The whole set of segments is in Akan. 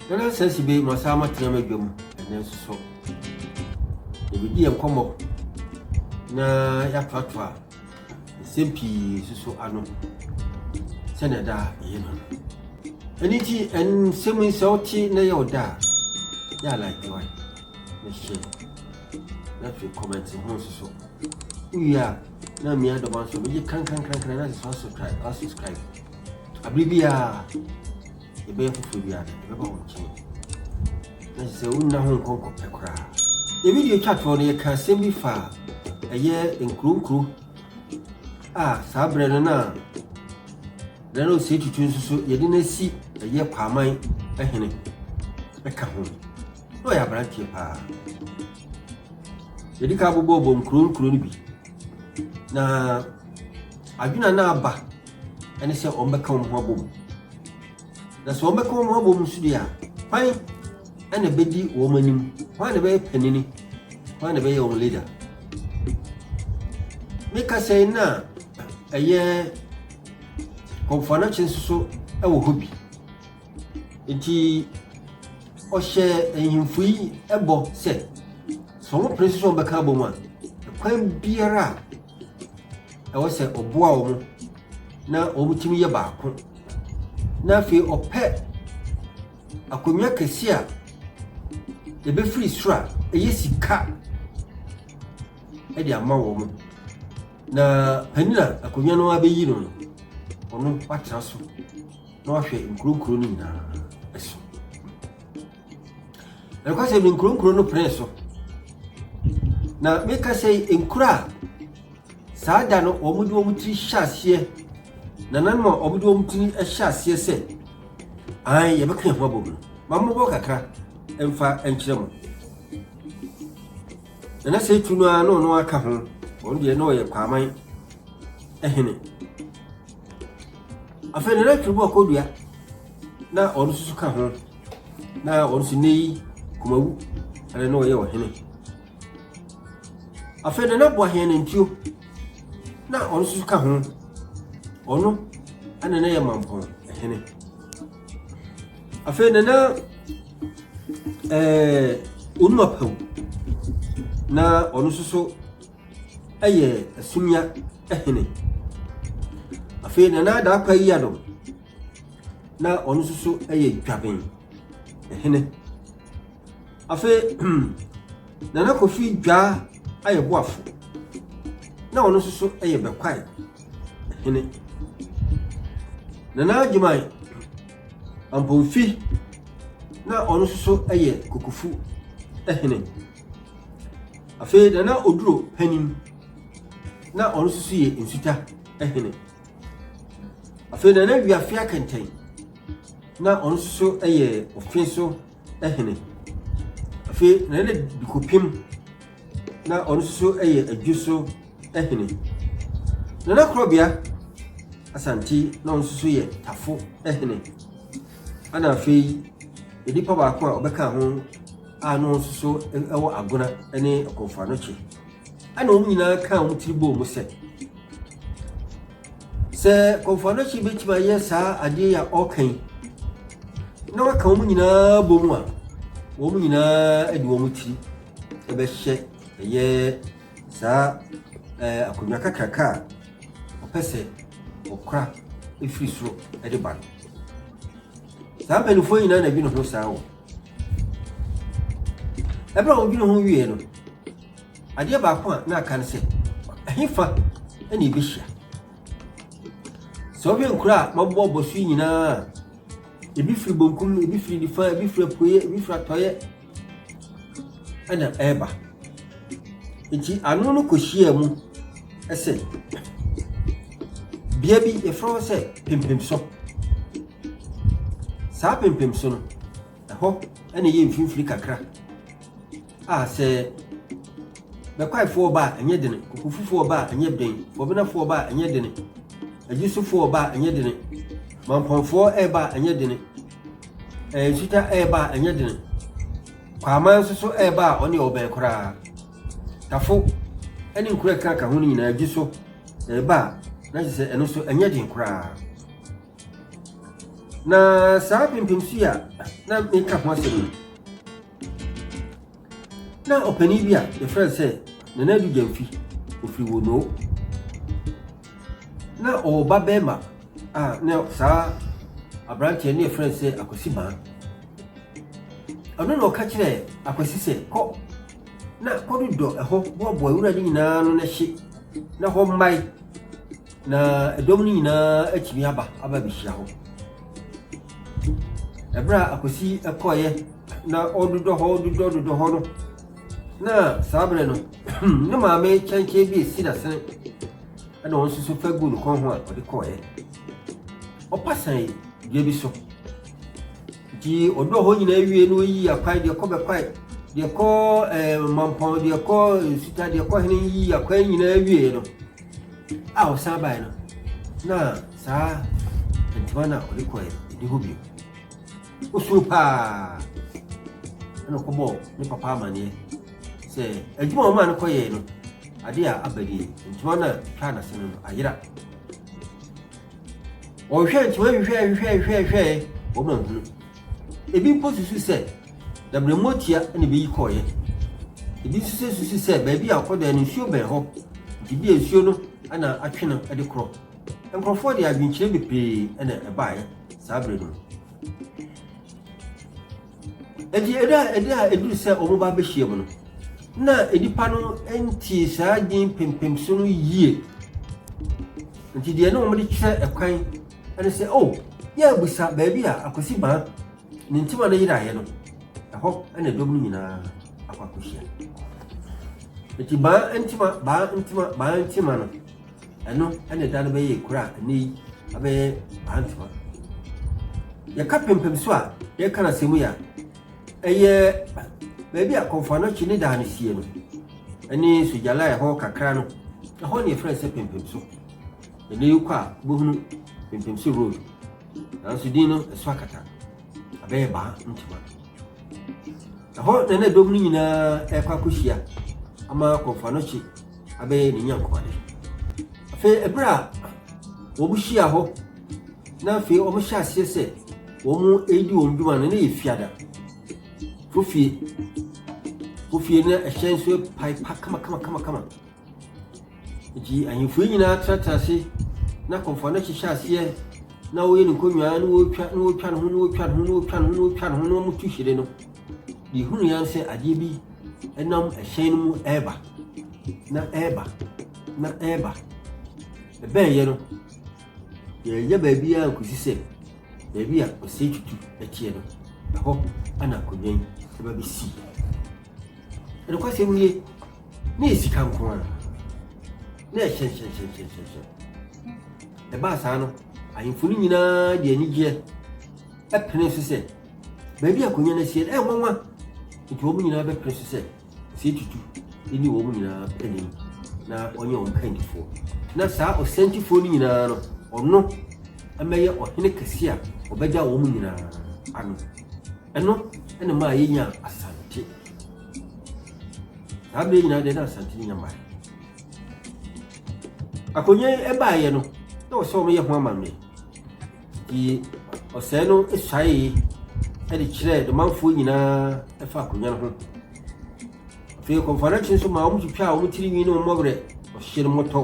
Nana says be Masama Tramagum, and then so. The video come na ya patwa, simpi so ano. Senator, you know. Anything and semi salty na yoda. Ya like the one. Let's comment on so. We are now me the one so you can subscribe. Abribia the bear for you. That's the one home conquer pecra. The video chat for the can send me far a year in crew. Sabre na. Then Osei Tutu I so you didn't see a year per mine a henny. A home. No, ya branch pa. Yedi ka bobo bom kro ni bi. Na adwuna na aba ene se ombeka wo ho bom. Na so ombeka wo ho bom su dia. Kwan ene bedi wo manim. Kwan ne be panini. Kwan ne be yo leader. Meka say na eye konfana chinsuso e wo hobi. Enti o share ehimfui ebo se so mo precision beka bom a kwan biara e wo se oboa wo na o mutimi ye baako na fe opɛ akonwa kesi a e be free stra e yesika e di ama wo mo na panina akonwa no abeyi no ono patra so na wahwe nkrokro ni na eso e kwa se nkrokro no preso na meka say enkura saada no omudi omutri hyasie na nanmo omudi omutri hyasie se ai ye beka ho abogu mambo kakra emfa enkyerem na say tunu ano no aka ho on de no ye kwaman ehene afene na tubo akodua na onu susu ka ho na onu sinei kumawu ale no ye wo hene afene na bo hene ntio na onu susu ka ho onu ana na ye mampo hene afene na onu apawu na onu susu aye asumya hene afene na da kwa iya do na onu susu aye dwaben hene afe na kofi dwa aye boafo na onu susu aye bekwai hene na jumai amponfi na onu susu aye kokufu hene afe na oduro panim na onu susu ye insuta hene afe na wiafia kenten na onu susu aye ofenso hene afe na dikopim na onu susu aye adwuso hene na krobia Ashanti na onu susu ye tafo hene ana afe edipa ba ko a obeka ho ano susu ewo agona ene konfano chi ana o nyina ka o tribo mu se konfano chi betima ye sa ade ya okan na waka o nyina bomu a wo mu nyina edi wo mu tri e be hye ye sa akonwa kakaka opese okra efiri suro e de ban sa penufo nyina na bi no ho sa wo ebra wo bi no ho wie no ade ba ko na aka nse ahifa eni bi hia so bi nkura mabbo bosu nyina ebi firi bonkum ebi firi difa ebi firi apoye ebi firi atoye ana eba enti anu no kohia mu ese bia bi efro se pimpim so sa pimpim so no ho ene ye mfimfiri kakra se bekwai ba enye dene kokufufo ba enye den obinafo ba enye dene ajisufo ba enye dene mamponfo ba enye dene sita ba enye dene kwama nso ba oni oben kora tafo eni nkura kaka ho nyina ajiso ba na se eno so enye den kora na saa pimpimsi a na meka ho asɛm na opani bi a yɛfrɛ sɛ nana du jamfi ofiri wo no na ɔba bɛma a na saa abrante ne yɛfrɛ sɛ akwasi baa ɔno na ɔka kyerɛ akwasi sɛ kɔ na kɔdodɔ ɛhɔ boaboa wura ne nyinaa no na hye na hɔ mmae na ɛdɔm no nyinaa atumi aba bɛhyia hɔ ɛberɛ a akwasi ɛkɔɔyɛ na ɔdodɔ hɔ no na saa berɛ no ne maame kyɛnkyɛn bi esi n'asene ɛna wɔn nso so fa gu ne kɔn ho a ɔde kɔɔyɛ ɔpasan dua bi so nti ɔdɔ hɔ nyinaa wie no yi akwan deɛ kɔ bɛkwae deɛ kɔ mampɔn deɛ kɔ suta deɛ kɔ hene yi akwan nyinaa wie no a ɔsan bae no na saa ntoma no a ɔde kɔɔyɛ ɛdi hɔ bio osuro paa ɛna ɔkɔbɔɔ ne papa amanneɛ sɛ adwuma ɔma no kɔyɛɛ no ade a abadie ntoma no a twa n'asene no ayera ɔhwɛ ntoma hwehwɛ ɔma nhunu ebi mpo susu sɛ dabrɛmotia ne bɛyi kɔɔyɛ ebi nso susu sɛ baabi a ɔkɔda no nsuo bɛn hɔ nti bi nsuo no ana atwe no de korɔ nkurɔfoɔ de adwenkyerɛ bebree ɛna ɛbaeɛ saa berɛ no ɛdi ɛda ɛduru sɛ ɔmo ba bɛhyia mu no na edipa no nti saa din pempem so no yie nti deɛ no ɔmo de kyerɛ ɛkwan ɛne sɛ yɛ abusa baabi a akwasi baa ne ntima no yeraeɛ no ɛhɔ ɛna dɔm no nyinaa akɔhyia nti baa ntima no ɛno ɛna da no bɛyɛ kura a ɛnɛ yi abɛyɛ baa ntima yɛka pempem so a yɛka na sɛmu ya ɛyɛ baabi a kɔmfa no kyi ne daa no sie no ɛne sogyala ɛhɔ kakra no ɛhɔ ne yɛfrɛ sɛ pempem so ɛnɛ yi kɔ a bohunu pempem so road nanso din no ɛso akata abɛyɛ baa ntima ɛhɔ na dɔm no nyinaa ɛkɔ akɔhyia ama kɔmfa no kyi abɛyɛ ne nyankopade afei ɛberɛ a wɔn hyia hɔ na afei wɔn hyɛ aseɛ sɛ wɔn ɛredi wɔn dwuma no ne yɛ fiada fofie na ɛhyɛn nso paipa kama nti ahemfo nyinaa tratra ase na kɔmfa no hyehyɛ aseɛ na wɔyɛ ne nkonnwa na wɔtwa no ho na wɔn tu hyire no de hunu yan sɛ adeɛ bi ɛnam ɛhyɛn no mu ɛreba ɛbɛnyɛ no yɛyɛ baabi a nkosi sɛ baabi a Osei Tutu ɛteɛ no ɛhɔ ana akonnwa yi ɛba bɛsi ɛnokwa sɛ nie na ɛsika nko a na ɛhyɛ ɛbaa saa no ahemfo no nyinaa de anigyeɛ ɛpene so sɛ baabi akonnwa no asie ɛnwanwa nti wɔn nyinaa bɛpene so sɛ Osei Tutu ɛni wɔn nyinaa anim na ɔnyɛ wɔn kandifoɔ na saa ɔsɛntifoɔ no nyinaa no ɔno ɛmɛyɛ ɔhene kɛse a ɔbɛgya wɔn nyinaa ano ɛno ɛna maa yɛnya Asante saa bere nyinaa deɛ na Asante no nya mmaa akonnwa ɛbaeɛ no na wɔsɛ wɔn yɛ ho amanneɛ nti ɔsɛe no esuaeɛ ɛde kyerɛ demanfoɔ nyinaa ɛfa akonnwa no ho afei kɔmfa no akyi nso ma wɔn twitwa a wɔn tiri nwi ne wɔn mmɔberɛ ɔhyɛ no mmɔtɔ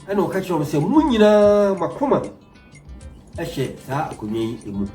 ɛna ɔka kyerɛ wɔn sɛ mo nyinaa makoma ɛhyɛ saa akonnwa yi mu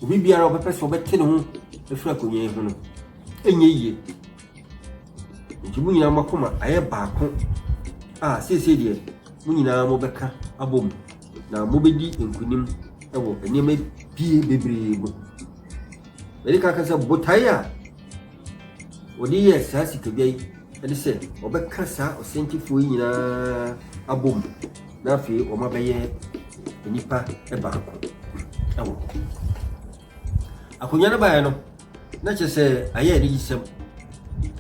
obi biara ɔbɛpɛ sɛ ɔbɛte ne ho ɛfiri akonnwa yi ho no ɛnyɛ yie nti mo nyinaa makoma ayɛ baako a seesei deɛ mo nyinaa mobɛka abom na mobɛdi nkonim ɛwɔ nneɛma pie bebree mu bɛde ka sɛ botae a wɔde yɛ saa sikadwa yi ɛde sɛ ɔbɛka saa ɔsɛntifoɔ yi nyinaa abom na afei wɔn abɛyɛ nipa baako ɛwɔ akonnwa no baeɛ no na kyerɛ sɛ ayɛ ne yisɛm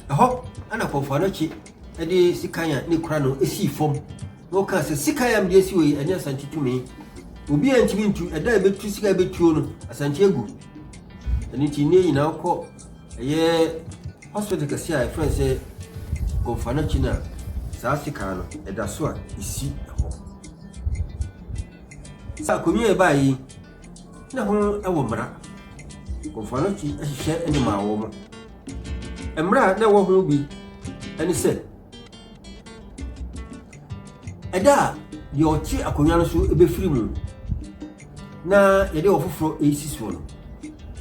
ɛhɔ ana kɔmfa no akyi ɛde sikan a ne kura no ɛsii fam na ɔka sɛ sikan a mede asi wɔ yi ɛne Asante tumi obi a ntumi ntu ɛda a ɛbɛtu sika ɛbɛtuo no Asante agu ɛno nti ne nyinaa kɔ ɛyɛ hospital kɛse a ɛfrɛ sɛ kɔmfa no akyi no a saa sikan no ɛda so a ɛsi ɛhɔ saa akonnwa ɛbaa yi na ho ewo mra konfano chi ahihye ene ma wo mo emra na wo ho bi ene se eda de ochi akonwa no so ebefiri mu na yede ofoforo esisi no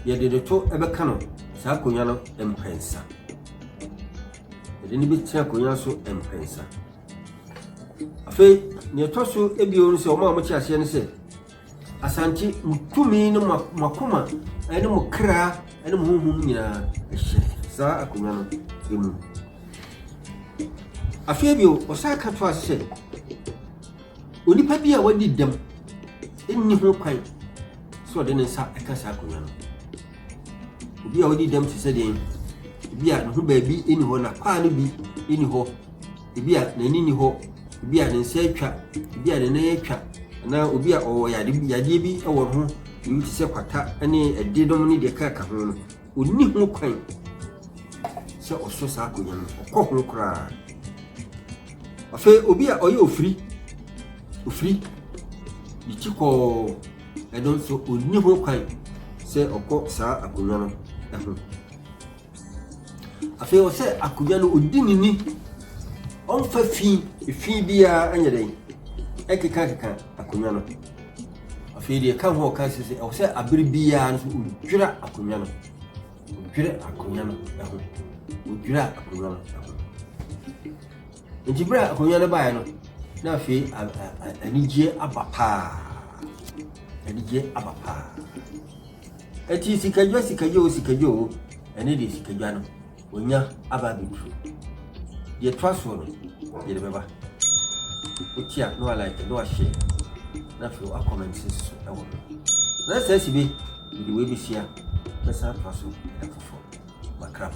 yede de to ebeka no sa akonwa no empensa yede ni betia akonwa so empensa afi ne to so ebio no se o ma mo chi ase ne se Ashanti mutumi no makoma ene mo kra ene mo honhom nyina ehye sa akonwa no emu afi ebio osaka to ase onipa bi a wadi dam enni ho kwan so de ne nsa ekasa akonwa no obi a wadi dam se de obi a no baabi eni ho na kwa no bi eni ho obi a nani ni ho obi a ne nsa atwa obi a ne nan atwa na obi a o yade bi e wo ho yi se kwata ene ededom ni de ka ho no onni ho kwan se oso sa akonwa no okọ ho kra afa obi a oye ofiri ichiko edon so onni ho kwan se okọ sa akonwa no ho afa o se akonwa no odi nini on fa fi bia anyere ekeka akonwa no afa de ka ho ka se o se abiri bia no so odwira akonwa no ho odwira akonwa no njibra akonwa no bae no na afi anije abapa eti sikajo ene de sikajo no onya aba bitu ye traso no ye beba utia no like no share na fi a comment so ewo na say sibe di we bi sia pesa traso e fofo makram